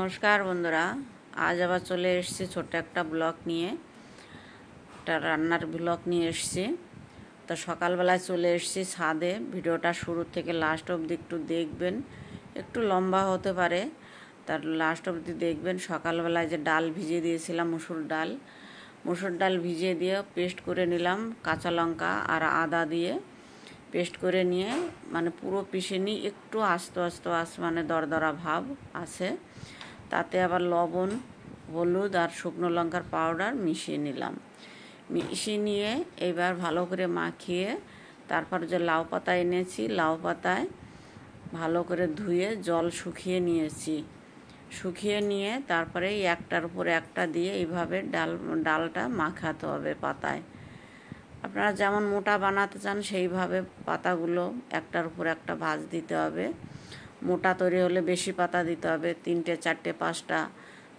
নমস্কার বন্ধুরা, আজ আবার চলে এসেছি ছোট্ট একটা ব্লগ নিয়ে, একটা রান্নার ব্লগ নিয়ে এসেছি। তো সকালবেলায় চলে এসেছি ছাদে। ভিডিওটা শুরু থেকে লাস্ট অবধি একটু দেখবেন, একটু লম্বা হতে পারে, তার লাস্ট অবধি দেখবেন। সকালবেলায় যে ডাল ভিজিয়ে দিয়েছিলাম, মুসুর ডাল ভিজিয়ে দিয়ে পেস্ট করে নিলাম, কাঁচা লঙ্কা আর আদা দিয়ে পেস্ট করে নিয়ে, মানে পুরো পিষে নিই, একটু আস্তে মানে দরদরা ভাব আছে। তাতে আবার লবণ, হলুদ আর শুকনো লঙ্কার পাউডার মিশিয়ে নিলাম। মিশিয়ে নিয়ে এবার ভালো করে মাখিয়ে, তারপর যে লাউ পাতা এনেছি, লাউ পাতায় ভালো করে ধুয়ে জল শুকিয়ে নিয়েছি। শুকিয়ে নিয়ে তারপরে একটার উপর একটা দিয়ে এইভাবে ডালটা মাখাতে হবে পাতায়। আপনারা যেমন মোটা বানাতে চান সেইভাবে পাতাগুলো একটার উপর একটা ভাঁজ দিতে হবে। মোটা তৈরি হলে বেশি পাতা দিতে হবে, 3টে 4টে 5টা,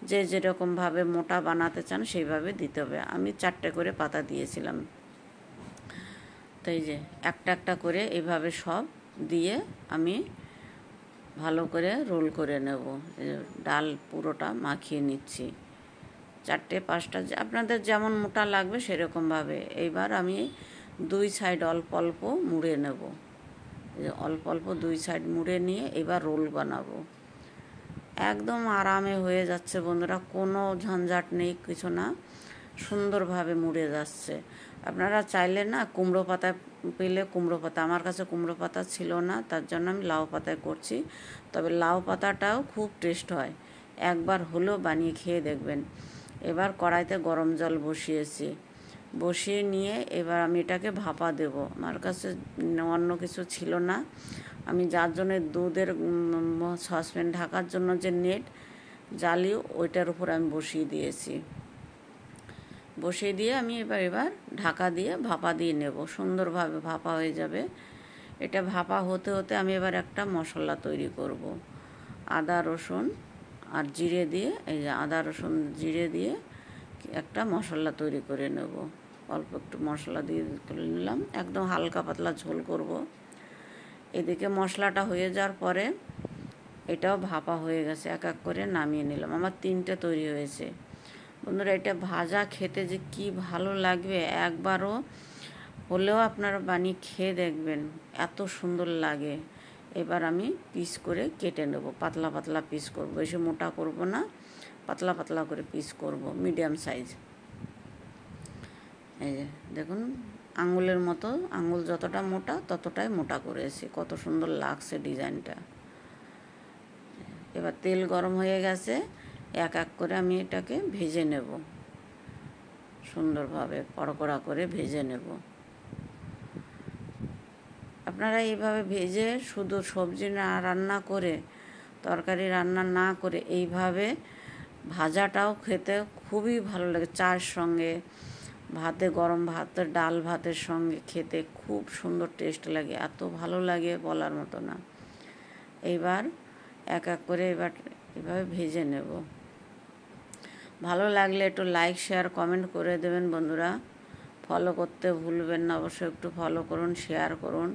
যে যেরকমভাবে মোটা বানাতে চান সেইভাবে দিতে হবে। আমি 4টে করে পাতা দিয়েছিলাম। তো এই যে একটা একটা করে এইভাবে সব দিয়ে আমি ভালো করে রোল করে নেব। ডাল পুরোটা মাখিয়ে নিচ্ছি, 4টে 5টা, আপনাদের যেমন মোটা লাগবে সেরকমভাবে। এইবার আমি 2 সাইড অল্প অল্প মুড়ে নেব। অল্প অল্প 2 সাইড মুড়ে নিয়ে এবার রোল বানাবো। একদম আরামে হয়ে যাচ্ছে বন্ধুরা, কোনো ঝঞ্ঝাট নেই, কিছু না, সুন্দরভাবে মুড়ে যাচ্ছে। আপনারা চাইলে না কুমড়ো পাতা পেলে কুমড়ো পাতা, আমার কাছে কুমড়ো পাতা ছিল না, তার জন্য আমি লাউ পাতায় করছি। তবে লাউ পাতাটাও খুব টেস্ট হয়, একবার হলেও বানিয়ে খেয়ে দেখবেন। এবার কড়াইতে গরম জল বসিয়ে নিয়ে এবার আমি এটাকে ভাপা দেব। আমার কাছে অন্য কিছু ছিল না, আমি যার জন্য দুধের সসপ্যান ঢাকার জন্য যে নেট জালি, ওইটার উপর আমি বসিয়ে দিয়ে আমি এবার ঢাকা দিয়ে ভাপা দিয়ে নেব। সুন্দরভাবে ভাপা হয়ে যাবে। এটা ভাপা হতে হতে আমি এবার একটা মশলা তৈরি করব। আদা রসুন আর জিরে দিয়ে, এই যে আদা রসুন জিরে দিয়ে একটা মশলা তৈরি করে নেব। অল্প একটু মশলা দিয়ে করে নিলাম, একদম হালকা পাতলা ঝোল করব। এদিকে মশলাটা হয়ে যাওয়ার পরে এটাও ভাপা হয়ে গেছে, এক এক করে নামিয়ে নিলাম। আমার 3টে তৈরি হয়েছে বন্ধুরা। এটা ভাজা খেতে যে কি ভালো লাগবে, একবারও হলেও আপনারা বানিয়ে খেয়ে দেখবেন, এত সুন্দর লাগে। এবার আমি পিস করে কেটে নেব, পাতলা পাতলা পিস করব, বেশি মোটা করব না, পাতলা পাতলা করে পিস করব, মিডিয়াম সাইজ। এই যে দেখুন, আঙুলের মতো, আঙুল যতটা মোটা ততটাই মোটা করেছি, কত সুন্দর লাগছে ডিজাইনটা। এবার তেল গরম হয়ে গেছে, এক এক করে আমি এটাকে ভেজে নেব, সুন্দরভাবে কড়কড়া করে ভেজে নেব। আপনারা এইভাবে ভেজে শুধু সবজি না রান্না করে, তরকারি রান্না না করে, এইভাবে ভাজাটাও খেতে খুবই ভালো লাগে। চায়ের সঙ্গে, ভাতে, গরম ভাতে, ডাল ভাতের সঙ্গে খেতে খুব সুন্দর টেস্ট লাগে, এত ভালো লাগে বলার মতো না। এইবার এক এক করে এভাবে ভেজে নেব। ভালো লাগলে একটু লাইক শেয়ার কমেন্ট করে দেবেন বন্ধুরা। ফলো করতে ভুলবেন না, অবশ্যই একটু ফলো করুন, শেয়ার করুন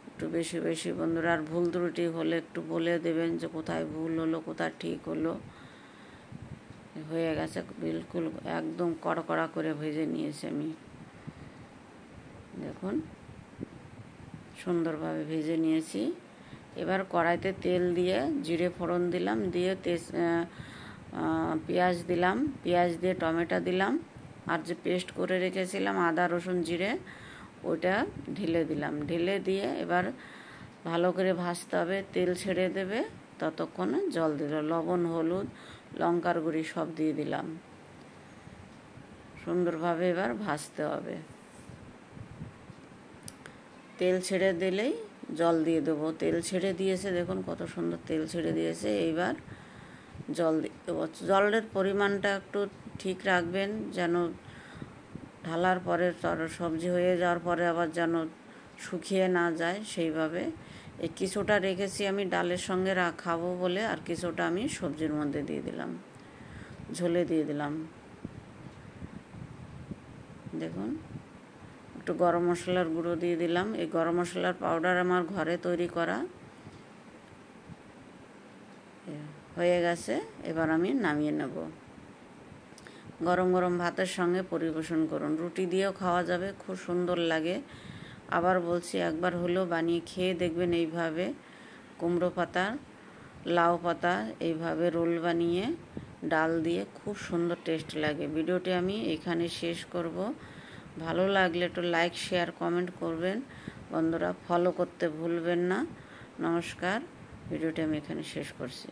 একটু বেশি বেশি বন্ধুরা। আর ভুল ত্রুটি হলে একটু বলে দেবেন যে কোথায় ভুল হলো, কোথায় ঠিক হলো। হয়ে গেছে, বিলকুল একদম কড়কড়া করে ভেজে নিয়েছি আমি, দেখুন সুন্দরভাবে ভেজে নিয়েছি। এবার কড়াইতে তেল দিয়ে জিরে ফোড়ন দিলাম, দিয়ে পেঁয়াজ দিলাম, পেঁয়াজ দিয়ে টমেটো দিলাম, আর যে পেস্ট করে রেখেছিলাম আদা রসুন জিরে, ওইটা ঢেলে দিয়ে এবার ভালো করে ভাজতে হবে। তেল ছেড়ে দেবে, ততক্ষণে জল দিল, লবণ, হলুদ, লঙ্কার গুঁড়ি সব দিয়ে দিলাম। সুন্দরভাবে এবার ভাজতে হবে। তেল ছেড়ে দিলেই জল দিয়ে দেবো। তেল ছেড়ে দিয়েছে, দেখুন কত সুন্দর তেল ছেড়ে দিয়েছে। এইবার জল দিয়ে দেবো। জলের পরিমাণটা একটু ঠিক রাখবেন, যেন ঢালার পরে সবজি হয়ে যাওয়ার পরে আবার যেন শুকিয়ে না যায়, সেইভাবে। এই কিছুটা রেখেছি আমি ডালের সঙ্গে খাবো বলে, আর কিছুটা আমি সবজির মধ্যে দিয়ে দিলাম, ঝোলে দিয়ে দিলাম। দেখুন একটু গরম মশলার গুঁড়ো দিয়ে দিলাম। এই গরম মশলার পাউডার আমার ঘরে তৈরি করা, হয়ে গেছে, এবার আমি নামিয়ে নেব। গরম গরম ভাতের সঙ্গে পরিবেশন করুন, রুটি দিয়েও খাওয়া যাবে, খুব সুন্দর লাগে। আবার বলছি, একবার হলেও বানিয়ে খেয়ে দেখবেন এইভাবে কুমড়ো পাতা, লাউ পাতা এইভাবে রোল বানিয়ে ডাল দিয়ে খুব সুন্দর টেস্ট লাগে। ভিডিওটি আমি এখানে শেষ করব। ভালো লাগলে একটু লাইক, শেয়ার, কমেন্ট করবেন বন্ধুরা, ফলো করতে ভুলবেন না। নমস্কার, ভিডিওটি আমি এখানে শেষ করছি।